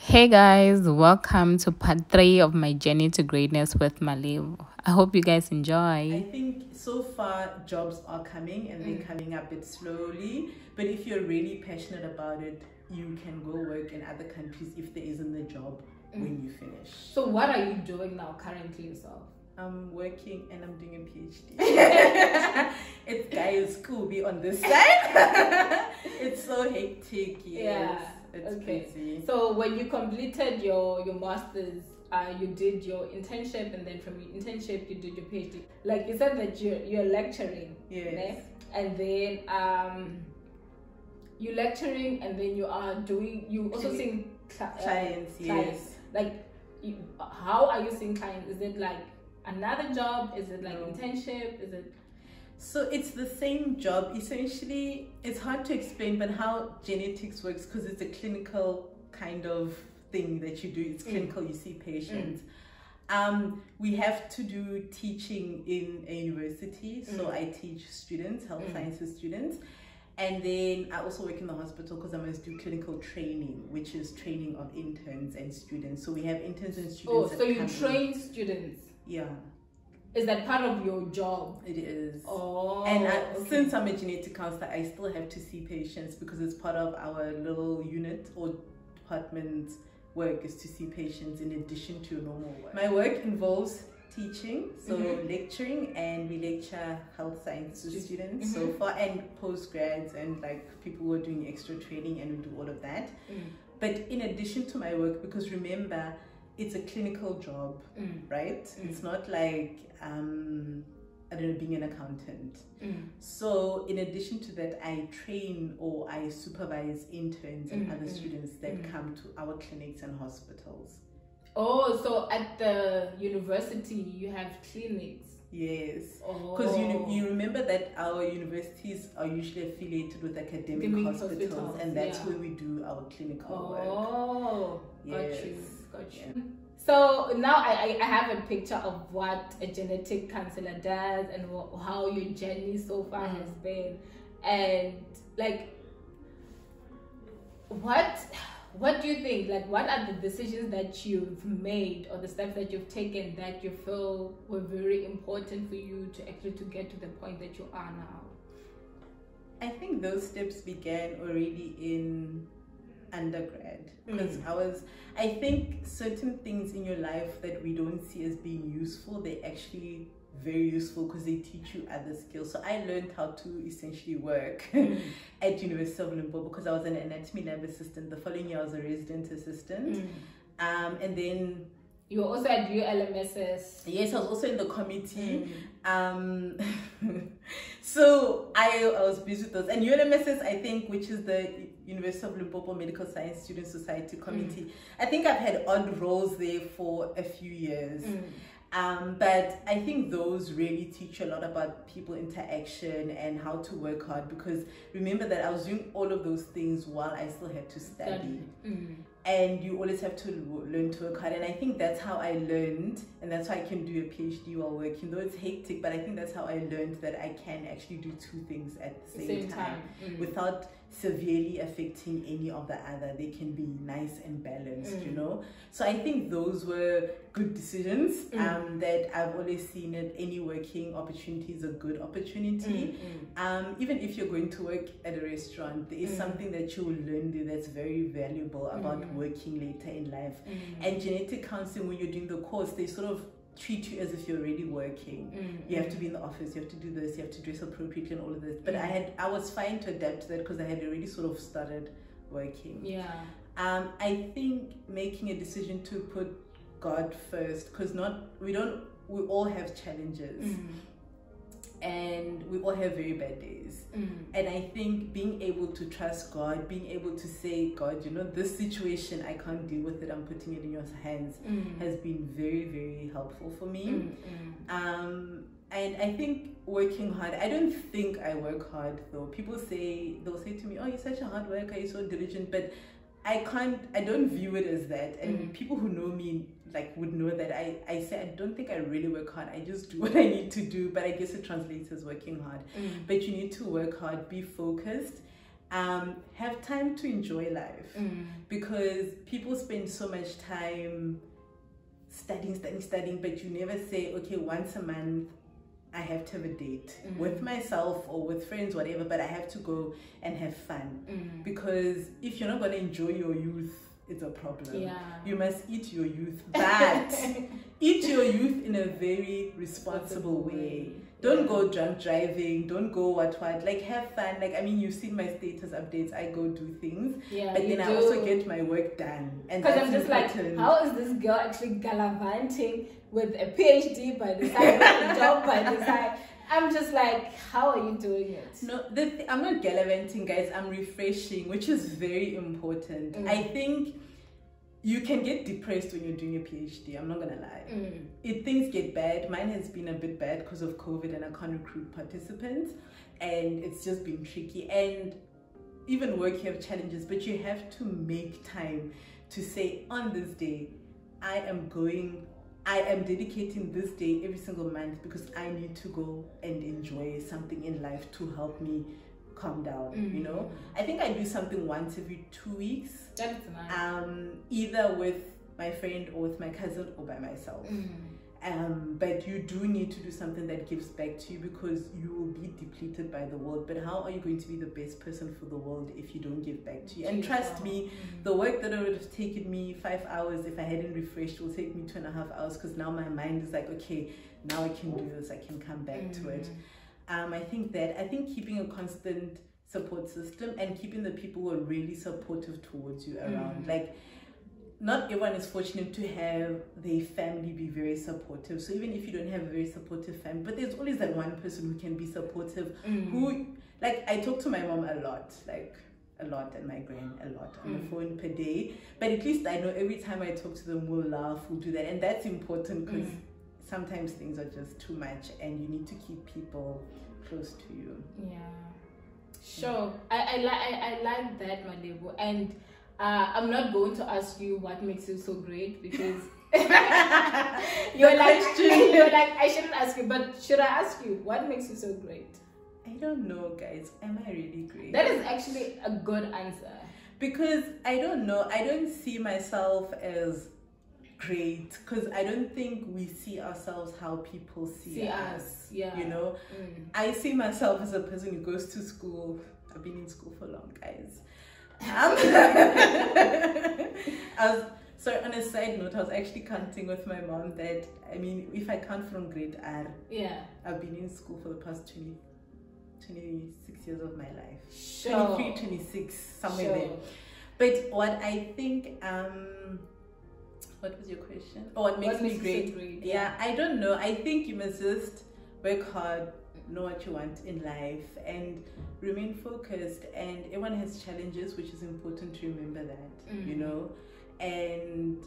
Hey guys, welcome to part 3 of my journey to greatness with Malebo. I hope you guys enjoy. I think so far jobs are coming and they're coming a bit slowly, but if you're really passionate about it, you can go work in other countries if there isn't a job when you finish. So what are you doing now currently yourself? I'm working and I'm doing a PhD. It's guys Scooby on this side. It's so hectic, yes. It's busy. So when you completed your master's, you did your internship, and then from your internship you did your PhD. Like you said that you're lecturing, yes. Right? And then you're lecturing, and then you also seeing clients. Yes. Like how are you seeing clients? Is it like another job? Is it like internship? Is it? So it's the same job. Essentially, it's hard to explain, but how genetics works, because it's a clinical kind of thing that you do. It's clinical, you see patients. We have to do teaching in a university. So I teach students, health sciences students. And then I also work in the hospital because I must do clinical training, which is training of interns and students. So we have interns and students. Oh, so you train students? Yeah. Is that part of your job? It is. Oh. And since I'm a genetic counselor, I still have to see patients because it's part of our little unit or department work is to see patients in addition to your normal work. My work involves teaching, so lecturing, and we lecture health sciences students so far, and postgrads and like people who are doing extra training, and we do all of that. But in addition to my work, because remember, it's a clinical job, right? It's not like, I don't know, being an accountant. So in addition to that, I train or I supervise interns and other students that come to our clinics and hospitals. Oh, so at the university you have clinics? Yes, because you remember that our universities are usually affiliated with academic hospitals, and that's where we do our clinical work. Oh, yes. Got you. Yeah. So now I have a picture of what a genetic counselor does and how your journey so far has been, and like what do you think, like what are the decisions that you've made or the steps that you've taken that you feel were very important for you to actually to get to the point that you are now? I think those steps began already in undergrad, because I think certain things in your life that we don't see as being useful, they're actually very useful because they teach you other skills. So I learned how to essentially work at University of Malebo because I was an anatomy lab assistant. The following year I was a resident assistant, and then you were also at ULMSS. Yes, I was also in the committee. So I was busy with those. And ULMSS, I think, which is the University of Limpopo Medical Science Student Society Committee, I think I've had odd roles there for a few years. But I think those really teach you a lot about people interaction and how to work hard, because remember that I was doing all of those things while I still had to study. And you always have to learn to work hard, and I think that's how I learned, and that's why I can do a PhD while working, though it's hectic, but I think that's how I learned that I can actually do two things at the same time. Without severely affecting any of the other. They can be nice and balanced, you know. So I think those were good decisions, that I've always seen it. Any working opportunity is a good opportunity. Even if you're going to work at a restaurant, there is something that you will learn there that's very valuable about working later in life. And genetic counseling, when you're doing the course, they sort of treat you as if you're already working. You have to be in the office, you have to do this, you have to dress appropriately and all of this. But I was fine to adapt to that because I had already sort of started working. I think making a decision to put God first, because we all have challenges. And we all have very bad days. And I think being able to trust God, being able to say, God, you know, this situation, I can't deal with it, I'm putting it in your hands, has been very, very helpful for me. And I think working hard, I don't think I work hard though. They'll say to me, oh, you're such a hard worker, you're so diligent, but I don't view it as that. And people who know me would know that I say I don't think I really work hard. I just do what I need to do, but I guess it translates as working hard. But you need to work hard, be focused, have time to enjoy life, because people spend so much time studying, but you never say, okay, once a month I have to have a date with myself or with friends, whatever, but I have to go and have fun. Because if you're not going to enjoy your youth, it's a problem. Yeah. You must eat your youth, but eat your youth in a very responsible way. Don't go drunk driving, don't go what, like have fun. Like, I mean, you've seen my status updates, I go do things, but then I also get my work done. And because I'm just important. like, how is this girl actually gallivanting with a PhD by the side, with a job by the side? I'm just like, how are you doing it? No, I'm not gallivanting, guys. I'm refreshing, which is very important. I think you can get depressed when you're doing a PhD. I'm not gonna lie. If things get bad, mine has been a bit bad because of COVID and I can't recruit participants, and it's just been tricky. And even work, you have challenges, but you have to make time to say, on this day, I am dedicating this day every single month because I need to go and enjoy something in life to help me calm down. You know, I think I do something once every 2 weeks. That's nice. Either with my friend or with my cousin or by myself. But you do need to do something that gives back to you, because you will be depleted by the world. But how are you going to be the best person for the world if you don't give back to you? And trust me, the work that would have taken me 5 hours if I hadn't refreshed will take me 2.5 hours, because now my mind is like, okay, now I can do this, I can come back to it. I think keeping a constant support system and keeping the people who are really supportive towards you around. Like, not everyone is fortunate to have their family be very supportive. So even if you don't have a very supportive family, but there's always that one person who can be supportive, who, like, I talk to my mom a lot, and my gran a lot on the phone per day. But at least I know every time I talk to them, we'll laugh, we'll do that. And that's important, because sometimes things are just too much and you need to keep people close to you. Yeah, sure. I like that, Malebo. And I'm not going to ask you what makes you so great, because you're like I shouldn't ask you, but should I ask you what makes you so great? I don't know, guys. Am I really great? That is actually a good answer, because I don't know. I don't see myself as great, because I don't think we see ourselves how people see us. Yeah, you know, I see myself as a person who goes to school. I've been in school for long, guys. So on a side note, I was actually counting with my mom that, I mean, if I count from grade R, I've been in school for the past 26 years of my life. Sure. 23, 26, somewhere there. But what I think, what was your question? Oh, what makes me great? Yeah, I don't know. I think you must just work hard, know what you want in life, and remain focused. And everyone has challenges, which is important to remember that, you know. And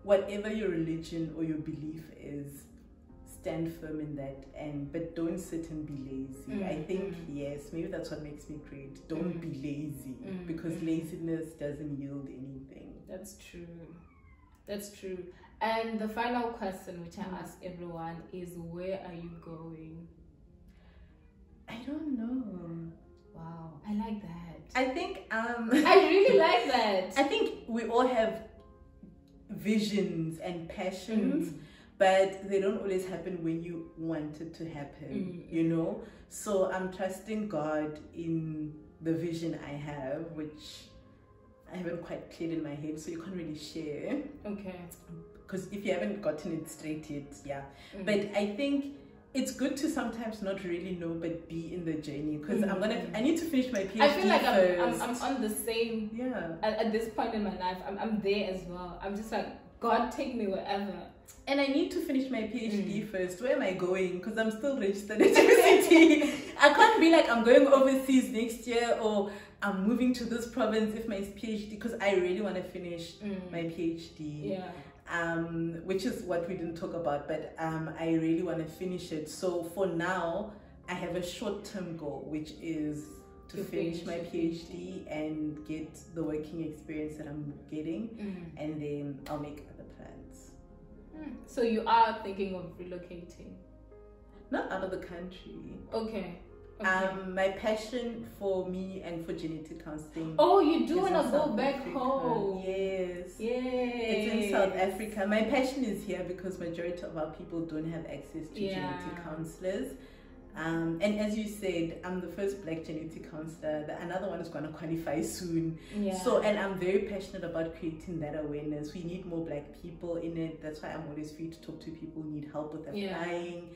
whatever your religion or your belief is, stand firm in that, but don't sit and be lazy. I think, yes, maybe that's what makes me great. Don't be lazy, because laziness doesn't yield anything. That's true. And the final question, which I ask everyone, is where are you going? I don't know. Wow, I like that. I think I really like that. I think we all have visions and passions, but they don't always happen when you want it to happen, you know? So I'm trusting God in the vision I have, which I haven't quite cleared in my head, so you can't really share. Okay. Because if you haven't gotten it straight yet, But I think it's good to sometimes not really know, but be in the journey. Because I need to finish my PhD. I feel like first. I'm on the same. Yeah. At this point in my life, I'm there as well. I'm just like, God, take me wherever. And I need to finish my PhD first. Where am I going? Because I'm still registered at university. I can't be like, I'm going overseas next year, or I'm moving to this province if my PhD, because I really want to finish my PhD. Yeah. Which is what we didn't talk about, but I really want to finish it. So for now, I have a short-term goal, which is to finish my PhD and get the working experience that I'm getting, and then I'll make other plans. So you are thinking of relocating? Not out of the country. Okay. My passion for me and for genetic counseling. Oh, you do want to go South back Africa. home? Yes. Yes. It's in South Africa. My passion is here because majority of our people don't have access to genetic counselors. And as you said, I'm the first black genetic counselor. Another one is going to qualify soon. Yeah. So, and I'm very passionate about creating that awareness. We need more black people in it. That's why I'm always free to talk to people who need help with applying.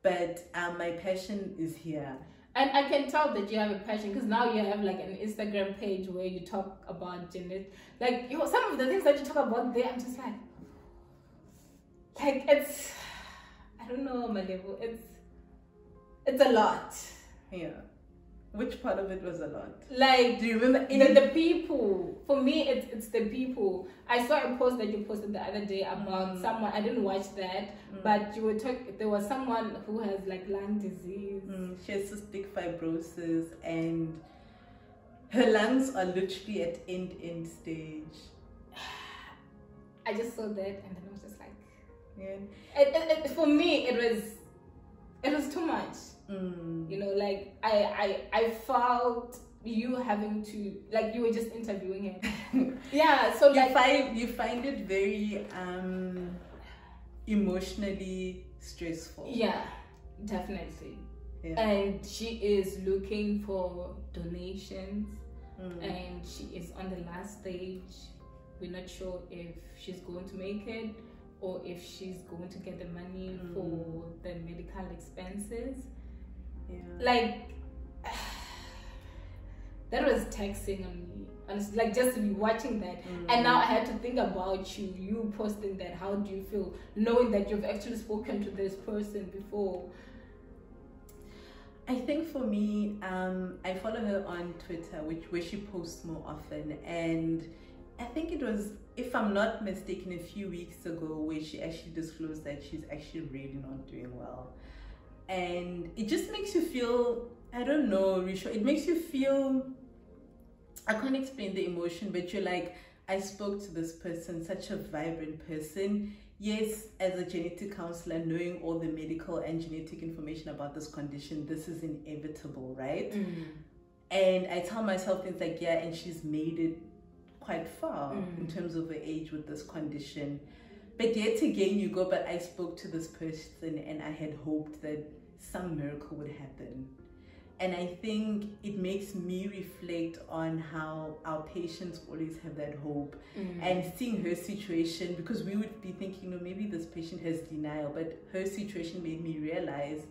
But my passion is here. And I can tell that you have a passion because now you have like an Instagram page where you talk about genetic. Like, some of the things that you talk about there, I'm just like it's, I don't know, Malebo. It's a lot. Yeah. Which part of it was a lot? Like, do you remember? The people. For me, it's the people. I saw a post that you posted the other day about someone. I didn't watch that, but you were talking. There was someone who has like lung disease. She has cystic fibrosis, and her lungs are literally at end stage. I just saw that, and then I was just like, yeah. For me, it was too much. You know, like I felt you having to, like, you were just interviewing him. Yeah, so you find it very emotionally stressful. Yeah, definitely. Yeah. And she is looking for donations, and she is on the last stage. We're not sure if she's going to make it or if she's going to get the money for the medical expenses. Yeah. Like, that was taxing on me, honestly, like just to be watching that. And now I had to think about you posting that. How do you feel knowing that you've actually spoken to this person before? I think for me, I follow her on Twitter, where she posts more often, and I think it was, if I'm not mistaken, a few weeks ago where she actually disclosed that she's actually really not doing well. And it just makes you feel, I don't know, Risha, it makes you feel, I can't explain the emotion, but you're like, I spoke to this person, such a vibrant person. Yes, as a genetic counselor, knowing all the medical and genetic information about this condition, this is inevitable, right? And I tell myself things like, yeah, and she's made it quite far in terms of her age with this condition. But yet again, you go, but I spoke to this person and I had hoped that some miracle would happen. And I think it makes me reflect on how our patients always have that hope, and seeing her situation, because we would be thinking, no, maybe this patient has denial, but her situation made me realize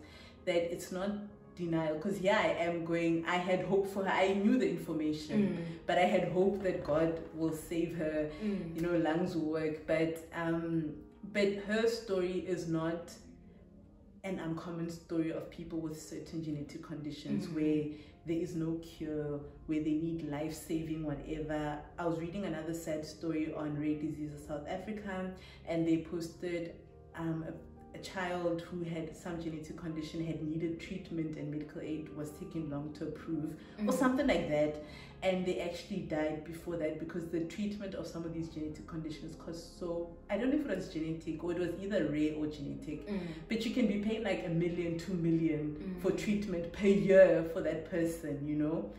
that it's not denial, because I had hope for her. I knew the information, but I had hope that God will save her, you know, lungs will work. But her story is not an uncommon story of people with certain genetic conditions where there is no cure, where they need life-saving whatever. I was reading another sad story on Rare Diseases South Africa, and they posted a child who had some genetic condition, had needed treatment, and medical aid was taking long to approve, or something like that, and they actually died before that because the treatment of some of these genetic conditions cost so, I don't know if it was genetic or it was either rare or genetic, but you can be paying like $1 million, $2 million for treatment per year for that person, you know.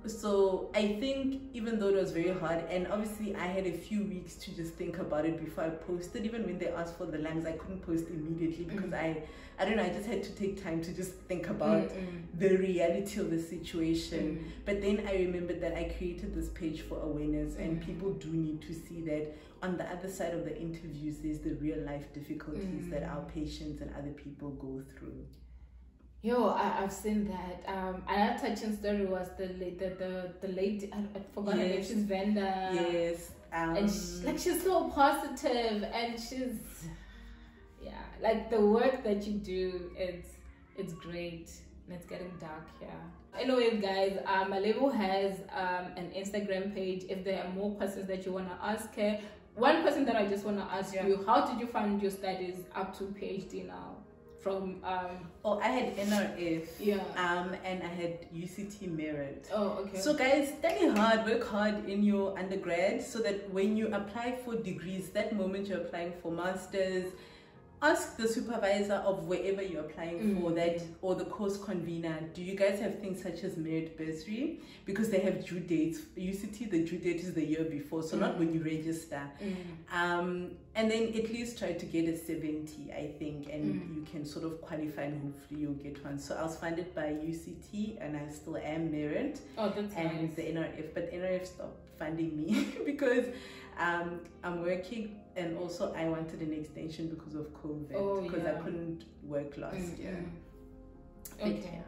So I think even though it was very hard, and obviously I had a few weeks to just think about it before I posted. Even when they asked for the lungs, I couldn't post immediately because I don't know, I just had to take time to just think about the reality of the situation. But then I remembered that I created this page for awareness, and people do need to see that on the other side of the interviews there's the real life difficulties that our patients and other people go through. Yo, I've seen that. Another touching story was the lady, I forgot her name, she's Venda. Yes. And she's so positive, and she's, yeah, like the work that you do, it's great, and it's getting dark here. Anyways, guys, Malebo has an Instagram page. If there are more questions that you want to ask her, one question that I just want to ask you, how did you find your studies up to PhD now? From I had NRF, and I had UCT Merit. Oh, okay. So guys, study hard, work hard in your undergrad, so that when you apply for degrees, that moment you're applying for masters, ask the supervisor of wherever you're applying for that, or the course convener, do you guys have things such as merit bursary? Because they have due dates. UCT, the due date is the year before, so not when you register. And then at least try to get a 70, I think, and you can sort of qualify and hopefully you'll get one. So I was funded by UCT and I still am merit. Oh, that's and nice. The NRF, but NRF stopped funding me because I'm working, and also I wanted an extension because of COVID, because I couldn't work last year. Okay.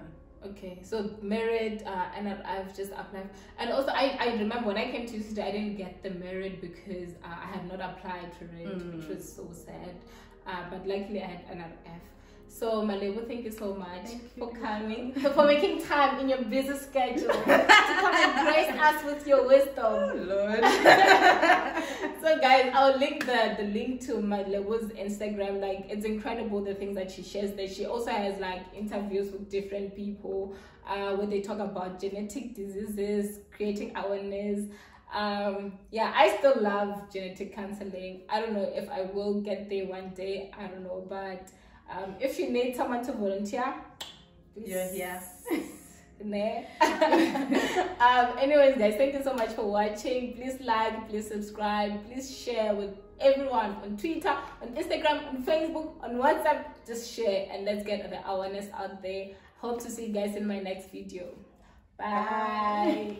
Okay, so merit, and I've just applied. And also, I remember when I came to UCT, I didn't get the merit because I had not applied for it, which was so sad. But luckily, I had an NRF. So, Malebo, thank you so much for coming, for making time in your busy schedule to come and grace us with your wisdom. Oh, Lord. So, guys, I'll link the link to Malebo's Instagram. Like, it's incredible the things that she shares there. She also has like interviews with different people where they talk about genetic diseases, creating awareness. Yeah, I still love genetic counseling. I don't know if I will get there one day. I don't know, but if you need someone to volunteer, please. Yeah. Anyways, guys, thank you so much for watching. Please like, please subscribe, please share with everyone on Twitter, on Instagram, on Facebook, on WhatsApp. Just share and let's get the awareness out there. Hope to see you guys in my next video. Bye.